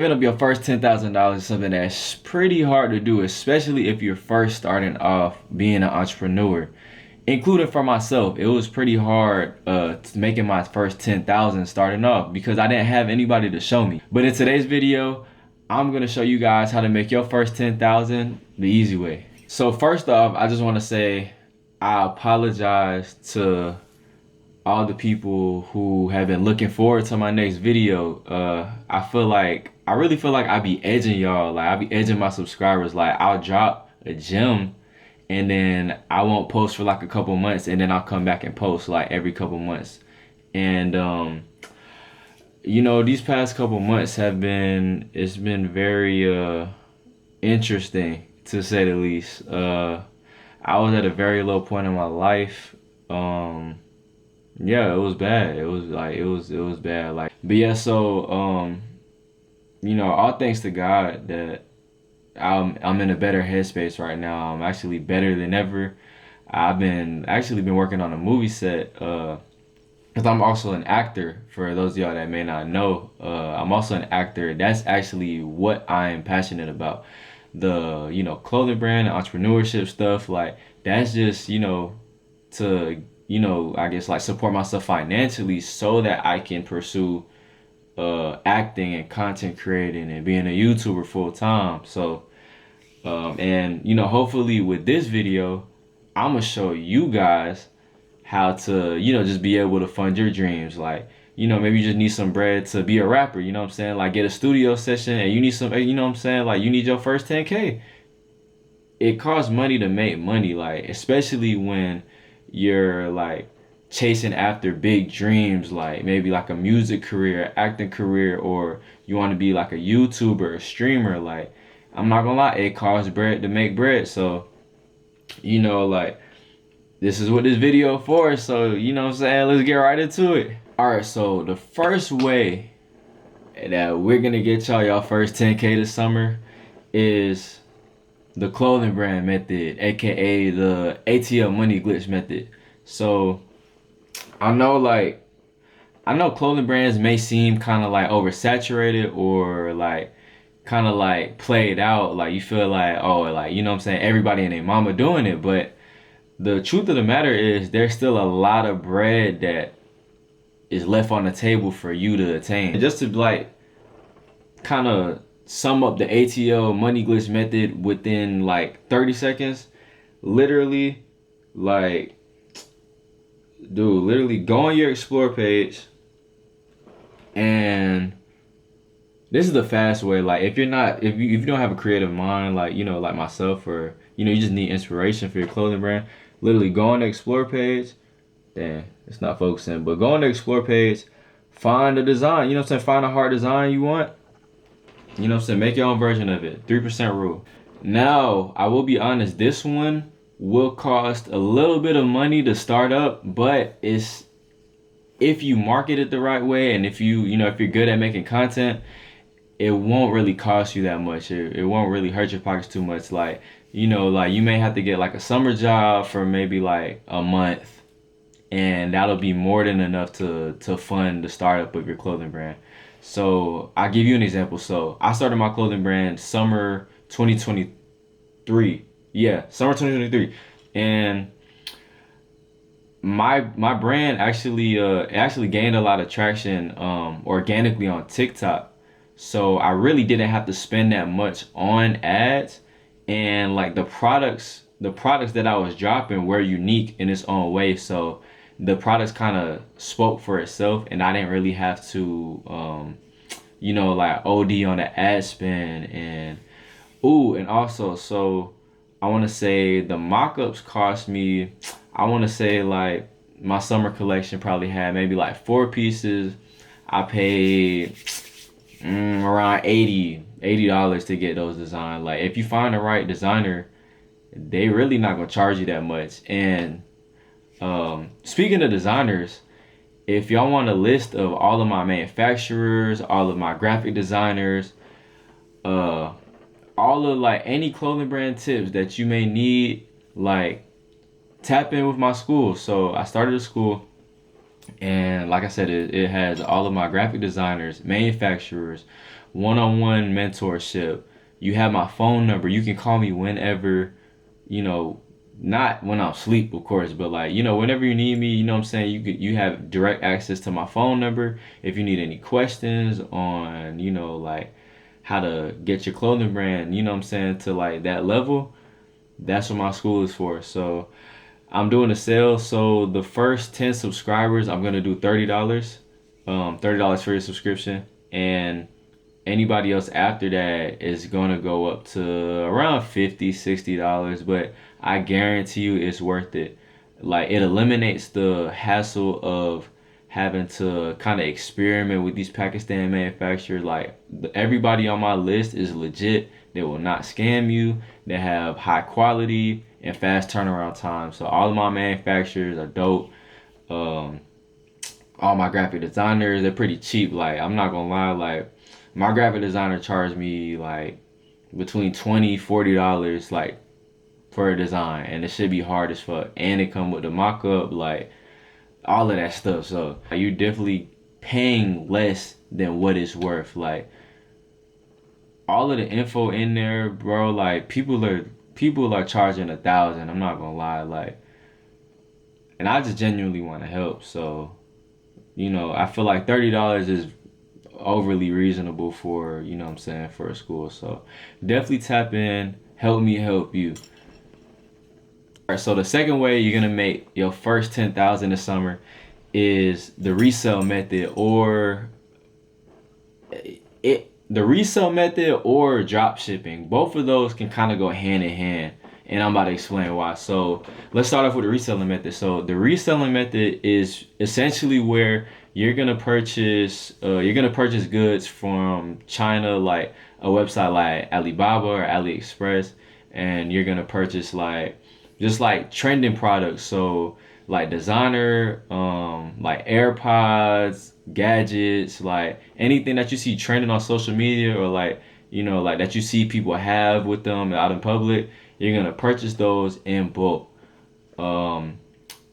Giving up your first $10,000 is something that's pretty hard to do, especially if you're first starting off being an entrepreneur. Including for myself, it was pretty hard making my first 10,000 starting off because I didn't have anybody to show me. But in today's video, I'm gonna show you guys how to make your first 10,000 the easy way. So first off, I just want to say I apologize to all the people who have been looking forward to my next video. I really feel like I be edging y'all. Like I be edging my subscribers. Like I'll drop a gem and then I won't post for like a couple months and then I'll come back and post like every couple months. And these past couple months it's been very interesting to say the least. I was at a very low point in my life. Yeah, it was bad. It was bad. But yeah, so all thanks to God that I'm in a better headspace right now. I'm actually better than ever. I've been actually been working on a movie set, because I'm also an actor. For those of y'all that may not know, I'm also an actor. That's actually what I'm passionate about. The clothing brand and entrepreneurship stuff, like that's just to I guess like support myself financially so that I can pursue acting and content creating and being a YouTuber full time. So and hopefully with this video I'm gonna show you guys how to just be able to fund your dreams. Like maybe you just need some bread to be a rapper, you know what I'm saying, like get a studio session and you need some, what I'm saying, like you need your first 10K. It costs money to make money, like especially when you're like chasing after big dreams, like maybe like a music career, acting career, or you want to be like a YouTuber, a streamer. Like I'm not gonna lie, it costs bread to make bread. So like this is what this video for. So what I'm saying, let's get right into it. All right, so the first way that we're gonna get y'all first 10K this summer is the clothing brand method, aka the ATL money glitch method. So I know clothing brands may seem kind of like oversaturated or like kind of like played out. Like you feel like, oh, like what I'm saying, everybody and their mama doing it. But the truth of the matter is there's still a lot of bread that is left on the table for you to attain. And just to like kind of sum up the ATL money glitch method within like 30 seconds, literally, like, dude, literally go on your explore page, and this is the fast way. Like if you don't have a creative mind, like like myself, or you just need inspiration for your clothing brand, literally go on the explore page. Damn, it's not focusing, but go on the explore page, find a design, what I'm saying, find a hard design you want. What I'm saying? Make your own version of it. 3% rule. Now, I will be honest, this one will cost a little bit of money to start up, but it's if you market it the right way and if if you're good at making content, it won't really cost you that much. It won't really hurt your pockets too much. Like, like you may have to get like a summer job for maybe like a month, and that'll be more than enough to fund the startup of your clothing brand. So I'll give you an example. So I started my clothing brand summer 2023. Yeah, summer 2023. And my brand actually gained a lot of traction organically on TikTok. So I really didn't have to spend that much on ads, and like the products that I was dropping were unique in its own way. So the products kind of spoke for itself, and I didn't really have to like OD on the ad spend. And also, so I want to say the mock-ups cost me, I want to say like my summer collection probably had maybe like 4 pieces. I paid around $80 to get those designed. Like if you find the right designer, they really not gonna charge you that much. And speaking of designers, if y'all want a list of all of my manufacturers, all of my graphic designers, uh, all of like any clothing brand tips that you may need, like tap in with my school. So I started a school, and like I said, it has all of my graphic designers, manufacturers, one-on-one mentorship. You have my phone number. You can call me whenever, you know, not when I'm asleep, of course, but like, whenever you need me, what I'm saying, you have direct access to my phone number. If you need any questions on, like how to get your clothing brand, what I'm saying, to like that level, that's what my school is for. So I'm doing a sale. So the first 10 subscribers, I'm gonna do $30. $30 for your subscription. And anybody else after that is gonna go up to around $50, $60. But I guarantee you it's worth it. Like, it eliminates the hassle of having to kind of experiment with these Pakistan manufacturers. Like, everybody on my list is legit. They will not scam you. They have high quality and fast turnaround time. So all of my manufacturers are dope. Um, all my graphic designers, they're pretty cheap. Like, I'm not gonna lie, like, my graphic designer charged me like between $20 $40 like for a design, and it should be hard as fuck, and it come with the mock-up, like all of that stuff. So you definitely paying less than what it's worth. Like, all of the info in there, bro, like people are charging 1,000. I'm not gonna lie, like, and I just genuinely want to help. So I feel like $30 is overly reasonable for, what I'm saying, for a school. So definitely tap in, help me help you. All right, so the second way you're gonna make your first 10,000 this summer is the resale method, or the resale method or drop shipping. Both of those can kind of go hand in hand, and I'm about to explain why. So let's start off with the reselling method. So the reselling method is essentially where you're gonna purchase goods from China, like a website like Alibaba or AliExpress, and you're gonna purchase like just like trending products. So like designer, like AirPods, gadgets, like anything that you see trending on social media, or like like that you see people have with them out in public. You're gonna purchase those in bulk. Um,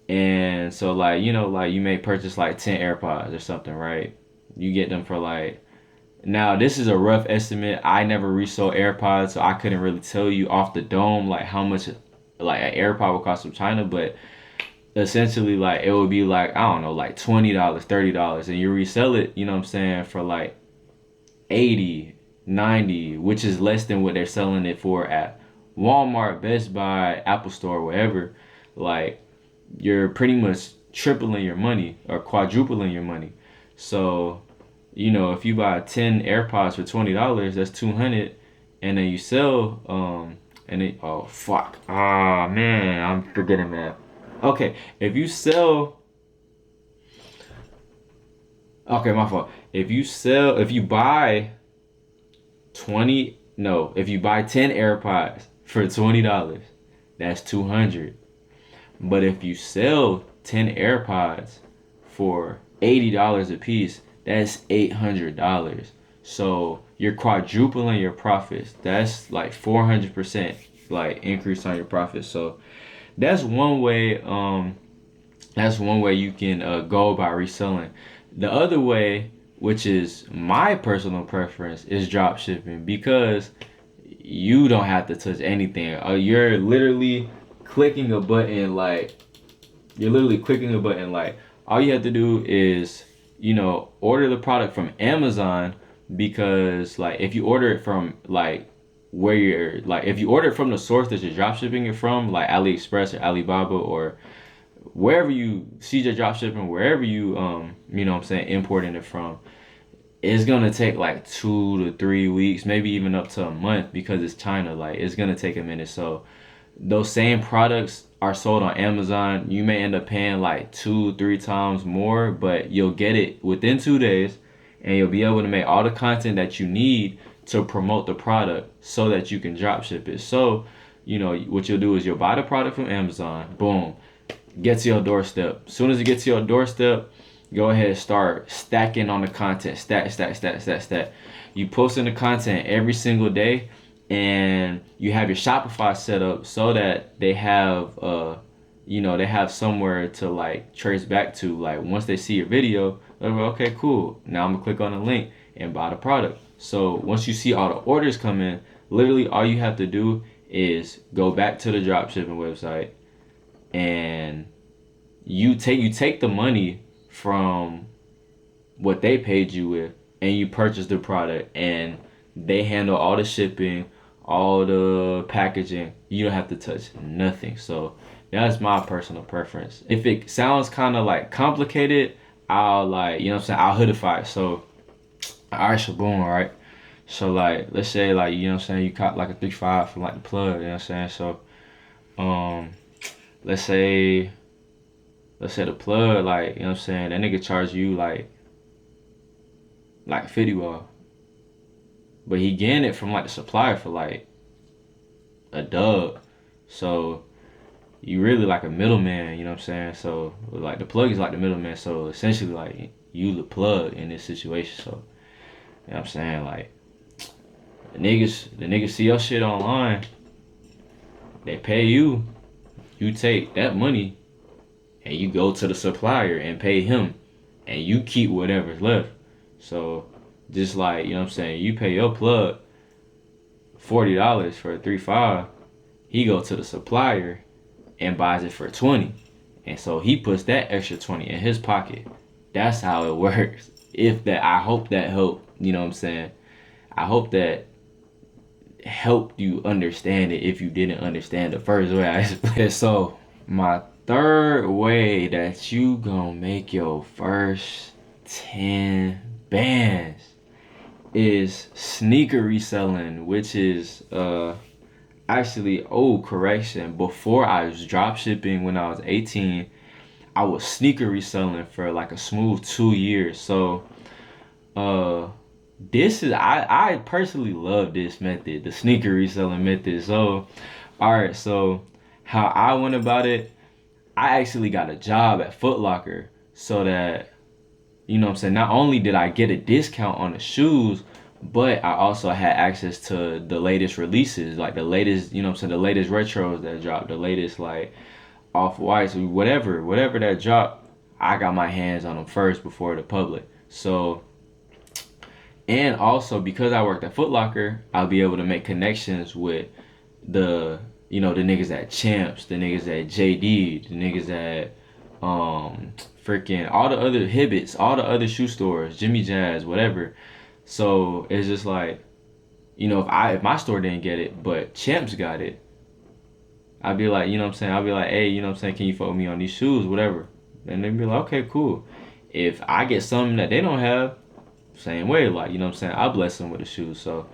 and so like like you may purchase like 10 AirPods or something, right? You get them for like, now this is a rough estimate. I never resold AirPods, so I couldn't really tell you off the dome like how much like an AirPod would cost from China, but essentially like it would be like, I don't know, like $20, $30, and you resell it, what I'm saying, for like 80, 90, which is less than what they're selling it for at Walmart, Best Buy, Apple Store, wherever. Like, you're pretty much tripling your money or quadrupling your money. So, if you buy 10 AirPods for $20, that's 200, and then you sell and it, oh fuck. Ah man, I'm forgetting that. Okay, if you sell, okay, my fault. If you buy 20, no, if you buy 10 AirPods for $20, that's 200. But if you sell 10 AirPods for $80 a piece, that's $800. So you're quadrupling your profits. That's like 400% like increase on your profits. So that's one way. That's one way you can go about reselling. The other way, which is my personal preference, is drop shipping, because you don't have to touch anything. You're literally clicking a button. Like, all you have to do is order the product from Amazon, because like if you order it from like where you're like if you order it from the source that you're drop shipping it from, like AliExpress or Alibaba, or wherever you see your drop shipping, wherever you what I'm saying, importing it from, it's gonna take like 2 to 3 weeks, maybe even up to a month, because it's China. Like, it's gonna take a minute. So those same products are sold on Amazon. You may end up paying like 2 3 times more, but you'll get it within 2 days, and you'll be able to make all the content that you need to promote the product so that you can drop ship it. So what you'll do is you'll buy the product from Amazon, boom, get to your doorstep. As soon as it gets to your doorstep, go ahead and start stacking on the content. Stack. You post in the content every single day, and you have your Shopify set up so that they have they have somewhere to like trace back to. Like, once they see your video, they're like, okay, cool, now I'm gonna click on the link and buy the product. So once you see all the orders come in, literally all you have to do is go back to the drop shipping website, and you take the money from what they paid you with, and you purchase the product, and they handle all the shipping, all the packaging. You don't have to touch nothing. So that's my personal preference. If it sounds kind of like complicated, I'll like, you know what I'm saying, I'll hoodify it. So all right, so boom, right. So like, let's say like, you know what I'm saying, you caught like a 3.5 from like the plug, you know what I'm saying. So um let's say the plug, like, you know what I'm saying, that nigga charge you like 50 well. But he getting it from like the supplier for like a dub. So you really like a middleman, you know what I'm saying? So like the plug is like the middleman. So essentially like you the plug in this situation. So you know what I'm saying? Like the niggas see your shit online, they pay you, you take that money and you go to the supplier and pay him, and you keep whatever's left. So just like, you know what I'm saying, you pay your plug $40 for a 3.5, he go to the supplier and buys it for 20. And so he puts that extra 20 in his pocket. That's how it works. If that, I hope that helped, you know what I'm saying? I hope that helped you understand it if you didn't understand the first way I explained it. So my third way that you gonna make your first 10 bands is sneaker reselling, which is actually, oh, correction, before I was drop shipping when I was 18, I was sneaker reselling for like a smooth 2 years. So uh this is, I personally love this method, the sneaker reselling method. So all right, so how I went about it, I actually got a job at Foot Locker, so that, you know what I'm saying, not only did I get a discount on the shoes, but I also had access to the latest releases, like the latest, you know what I'm saying, the latest retros that dropped, the latest like off-whites, whatever that dropped, I got my hands on them first before the public. So, and also because I worked at Foot Locker, I'll be able to make connections with the, you know, the niggas at Champs, the niggas at JD, the niggas at freaking all the other Hibbits, all the other shoe stores, Jimmy Jazz, whatever. So it's just like, you know, if my store didn't get it, but Champs got it, I'd be like, you know what I'm saying, I'd be like, hey, you know what I'm saying, can you fuck with me on these shoes, whatever. And they'd be like, okay, cool. If I get something that they don't have, same way, like, you know what I'm saying, I bless them with the shoes. So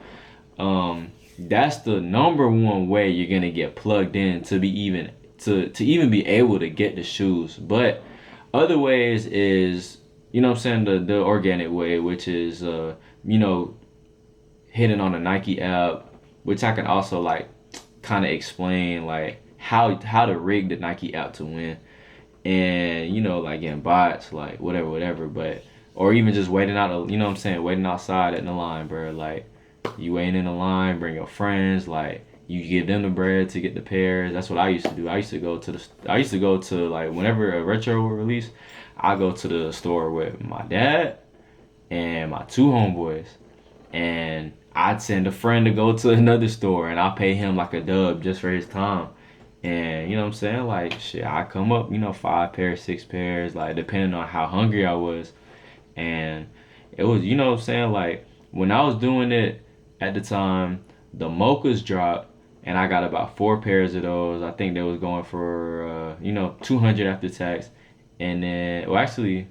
that's the number one way you're gonna get plugged in to be even to even be able to get the shoes. But other ways is, you know what I'm saying, the organic way, which is you know, hitting on a Nike app, which I can also like kind of explain like how to rig the Nike app to win, and you know, like getting bots, like whatever. But or even just waiting out, you know what I'm saying, waiting outside in the line, bro. Like you waiting in the line, bring your friends, like you give them the bread to get the pairs. That's what I used to do. I used to go to like whenever a retro would release, I go to the store with my dad and my two homeboys, and I'd send a friend to go to another store, and I'll pay him like a dub just for his time. And you know what I'm saying? Like shit, I come up, you know, 5 pairs, 6 pairs, like depending on how hungry I was. And it was, you know what I'm saying, like when I was doing it at the time, the mochas dropped, and I got about 4 pairs of those. I think they was going for you know, 200 after tax. And then, well, actually,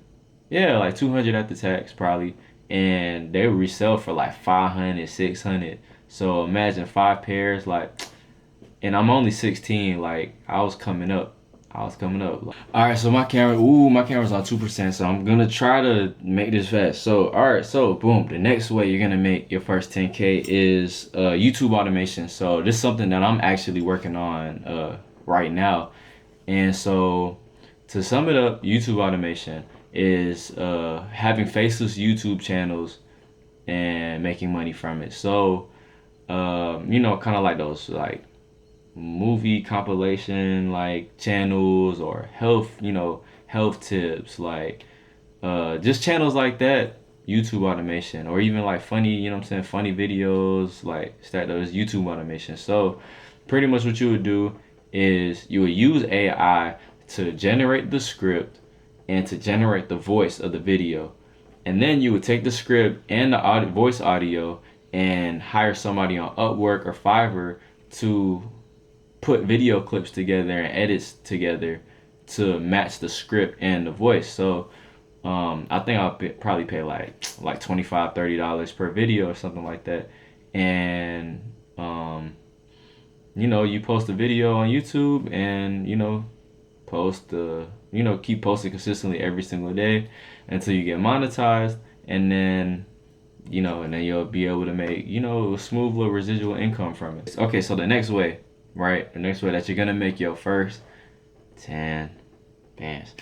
yeah, like 200 after tax probably, and they resell for like 500, 600. So imagine 5 pairs, like, and I'm only 16. Like I was coming up. All right, so my camera's on 2%, so I'm gonna try to make this fast. So, all right, so boom, the next way you're gonna make your first 10K is YouTube automation. So this is something that I'm actually working on right now. And so to sum it up, YouTube automation is having faceless YouTube channels and making money from it. So, you know, kind of like those like movie compilation like channels, or health, you know, health tips, like just channels like that. YouTube automation, or even like funny, you know what I'm saying, funny videos, like start those YouTube automation. So pretty much what you would do is you would use AI to generate the script and to generate the voice of the video. And then you would take the script and the audio, voice audio and hire somebody on Upwork or Fiverr to put video clips together and edits together to match the script and the voice. So I think probably pay like 25 $30 per video or something like that. And you post a video on YouTube, and keep posting consistently every single day until you get monetized, and then you'll be able to make a smooth little residual income from it. Okay, so the next way, right? The next way that you're gonna make your first 10 bands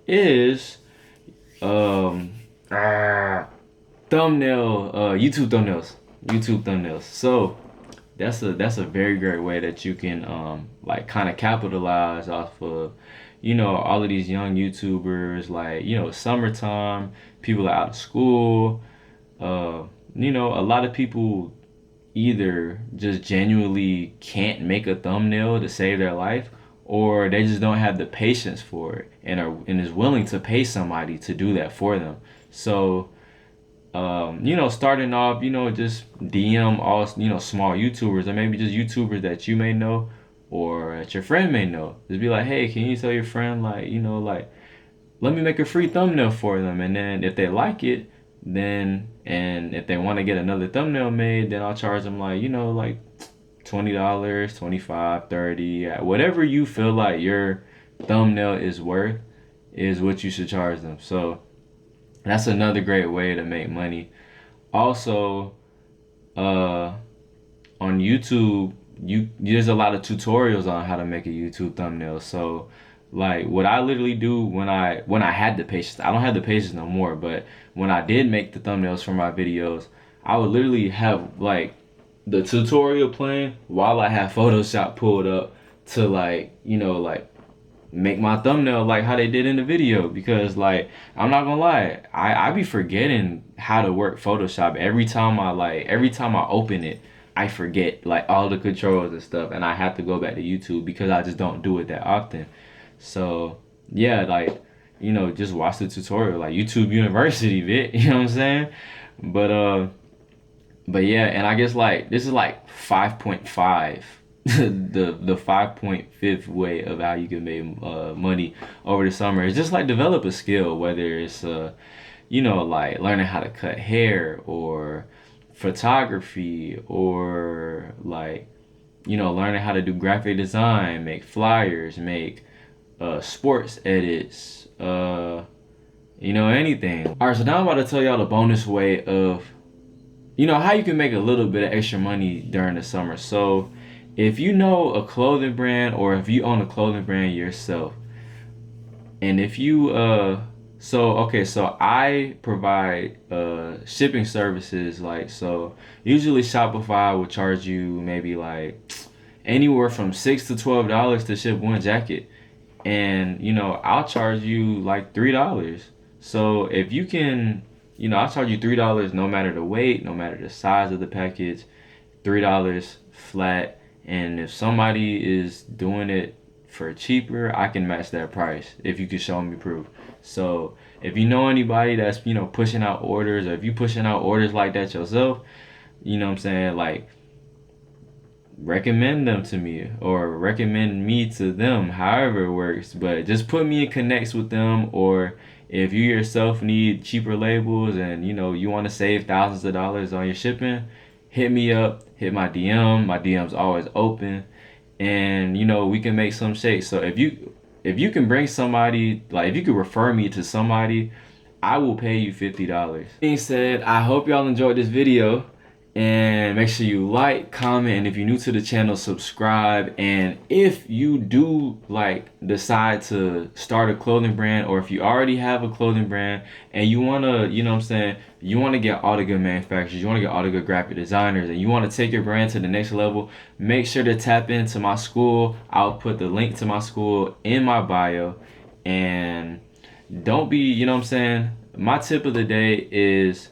is um thumbnail YouTube thumbnails. YouTube thumbnails. So that's a very great way that you can like kind of capitalize off of all of these young YouTubers, like summertime, people are out of school. A lot of people either just genuinely can't make a thumbnail to save their life, or they just don't have the patience for it and is willing to pay somebody to do that for them. So starting off, just DM all, small YouTubers, or maybe just YouTubers that you may know or that your friend may know. Just be like, hey, can you tell your friend, like, let me make a free thumbnail for them. And then if they like it, and if they want to get another thumbnail made, then I'll charge them like, like $20, 25, 30, whatever you feel like your thumbnail is worth is what you should charge them. So that's another great way to make money. Also, on YouTube, there's a lot of tutorials on how to make a YouTube thumbnail. So, like what I literally do when I had the patience, I don't have the patience no more. But when I did make the thumbnails for my videos, I would literally have like the tutorial playing while I have Photoshop pulled up to like make my thumbnail like how they did in the video, because like I'm not gonna lie, I be forgetting how to work Photoshop every time I open it. I forget like all the controls and stuff, and I have to go back to YouTube because I just don't do it that often. So yeah, like just watch the tutorial, like YouTube University bit, you know what I'm saying? But but yeah, and I guess like this is like 5.5, the 5.5th way of how you can make money over the summer. It's just like develop a skill, whether it's like learning how to cut hair, or photography, or like learning how to do graphic design, make flyers, make sports edits, anything. All right, so now I'm about to tell y'all the bonus way of how you can make a little bit of extra money during the summer. So if you know a clothing brand, or if you own a clothing brand yourself, and if you so I provide shipping services, like, so usually Shopify will charge you maybe like anywhere from $6 to $12 to ship one jacket, and I'll charge you like $3. So if you can, I'll charge you $3 no matter the weight, no matter the size of the package, $3 flat. And if somebody is doing it for cheaper, I can match that price if you can show me proof. So if you know anybody that's pushing out orders, or if you pushing out orders like that yourself, you know what I'm saying, like, recommend them to me, or recommend me to them, however it works. But just put me in connects with them. Or if you yourself need cheaper labels, and you want to save thousands of dollars on your shipping, hit me up, hit my DM. My DM's always open, and we can make some shakes. So if you can bring somebody, like if you could refer me to somebody, I will pay you $50. Being said, I hope y'all enjoyed this video, and make sure you like, comment, and if you're new to the channel, subscribe. And if you do like decide to start a clothing brand, or if you already have a clothing brand and you want to, you want to get all the good manufacturers, you want to get all the good graphic designers, and you want to take your brand to the next level, make sure to tap into my school. I'll put the link to my school in my bio. And don't be, my tip of the day is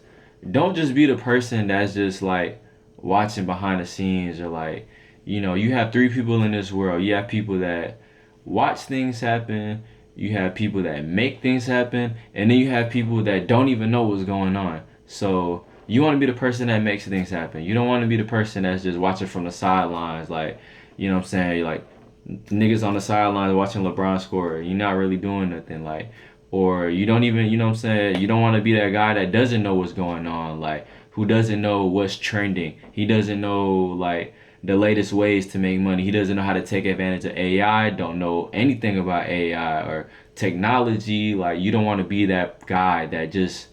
don't just be the person that's just like watching behind the scenes or like, you have three people in this world. You have people that watch things happen, you have people that make things happen, and then you have people that don't even know what's going on. So you want to be the person that makes things happen. You don't want to be the person that's just watching from the sidelines, like, what I'm saying, like niggas on the sidelines watching LeBron score. You're not really doing nothing, like, or you don't even, what I'm saying, you don't want to be that guy that doesn't know what's going on, like, who doesn't know what's trending. He doesn't know like the latest ways to make money. He doesn't know how to take advantage of AI, don't know anything about AI or technology. Like, you don't want to be that guy that just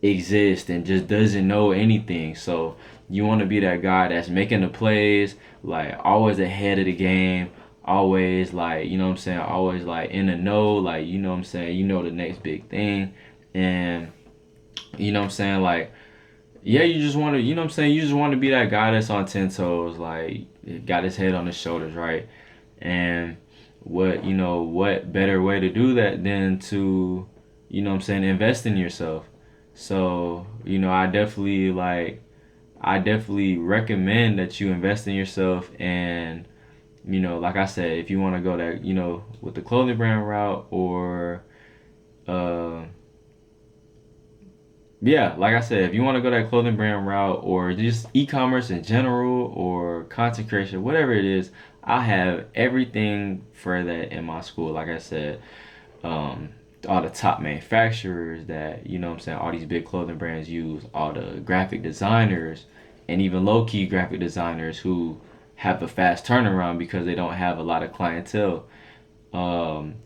exists and just doesn't know anything. So you want to be that guy that's making the plays, like always ahead of the game, always like, what I'm saying, always like in the know, like, what I'm saying, the next big thing. And what I'm saying, like, yeah, you just want to, what I'm saying, you just want to be that guy that's on 10 toes, like got his head on his shoulders, right? And what better way to do that than to, what I'm saying, invest in yourself. So, I definitely recommend that you invest in yourself. And, like I said, if you want to go that, with the clothing brand route, or, uh, yeah, like I said, if you want to go that clothing brand route or just e-commerce in general or content creation, whatever it is, I have everything for that in my school. Like I said, um, all the top manufacturers that, what I'm saying, all these big clothing brands use, all the graphic designers, and even low key graphic designers who have a fast turnaround because they don't have a lot of clientele. Um,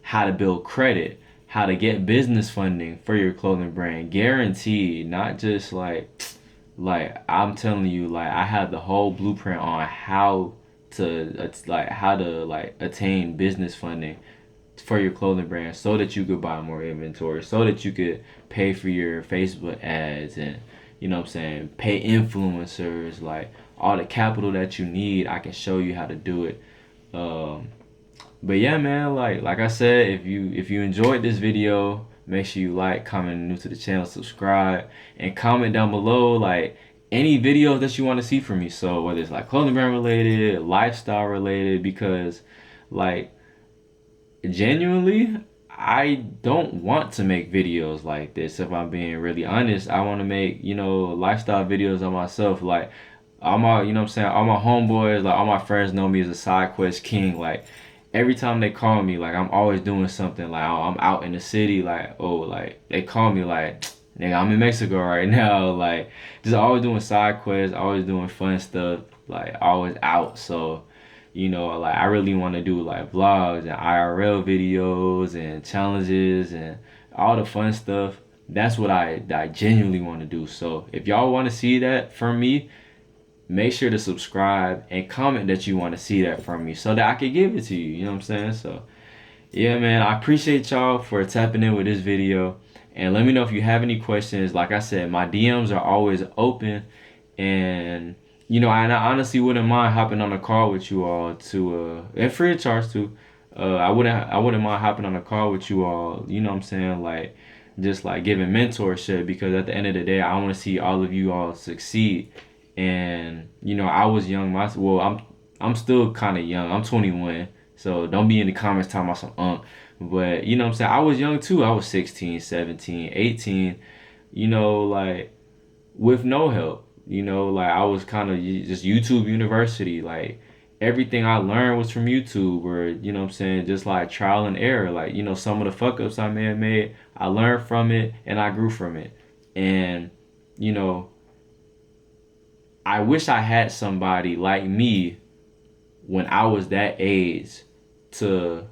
how to build credit, how to get business funding for your clothing brand, guaranteed, not just like I'm telling you, like I have the whole blueprint on how to attain business funding for your clothing brand so that you could buy more inventory, so that you could pay for your Facebook ads and, what I'm saying, pay influencers, like all the capital that you need. I can show you how to do it. Um, but yeah, man, like I said, if you enjoyed this video, make sure you like, comment, new to the channel, subscribe, and comment down below like any videos that you want to see from me. So whether it's like clothing brand related, lifestyle related, because like genuinely, I don't want to make videos like this. If I'm being really honest, I want to make, lifestyle videos on myself. Like all my, what I'm saying, all my homeboys, like all my friends know me as a side quest king. Like every time they call me, like I'm always doing something. Like I'm out in the city, like, oh, like they call me like, nigga, I'm in Mexico right now. Like just always doing side quests, always doing fun stuff, like always out. So like I really want to do like vlogs and IRL videos and challenges and all the fun stuff. That's what I genuinely want to do. So if y'all want to see that from me, make sure to subscribe and comment that you want to see that from me so that I can give it to you. You know what I'm saying? So yeah, man, I appreciate y'all for tapping in with this video. And let me know if you have any questions. Like I said, my DMs are always open. And, I honestly wouldn't mind hopping on a call with you all and free of charge too. I wouldn't mind hopping on a call with you all, you know what I'm saying? Like, just like giving mentorship, because at the end of the day, I want to see all of you all succeed. And, I was young, I'm still kind of young. I'm 21. So don't be in the comments talking about some But you know what I'm saying? I was young too. I was 16, 17, 18, like with no help. Like I was kind of just YouTube University. Like everything I learned was from YouTube, or what I'm saying, just like trial and error. Like, some of the fuck ups I may have made, I learned from it and I grew from it. And, you know, I wish I had somebody like me when I was that age to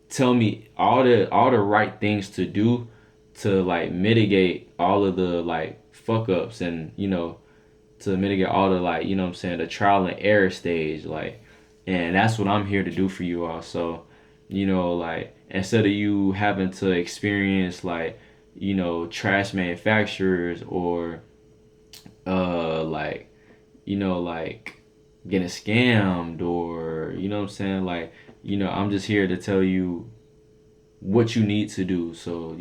tell me all the right things to do to like mitigate all of the like fuck ups, and to mitigate all the like, what I'm saying, the trial and error stage, like, and that's what I'm here to do for you all. So, like instead of you having to experience like, trash manufacturers, or like, like getting scammed, or what I'm saying, like, I'm just here to tell you what you need to do. So,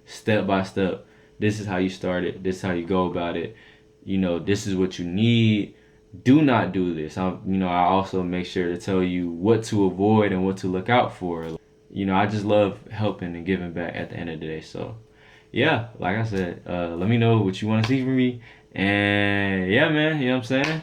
step by step. This is how you start it. This is how you go about it. You know, this is what you need. Do not do this. I also make sure to tell you what to avoid and what to look out for. I just love helping and giving back at the end of the day. So, yeah, like I said, let me know what you want to see from me. And yeah, man, you know what I'm saying?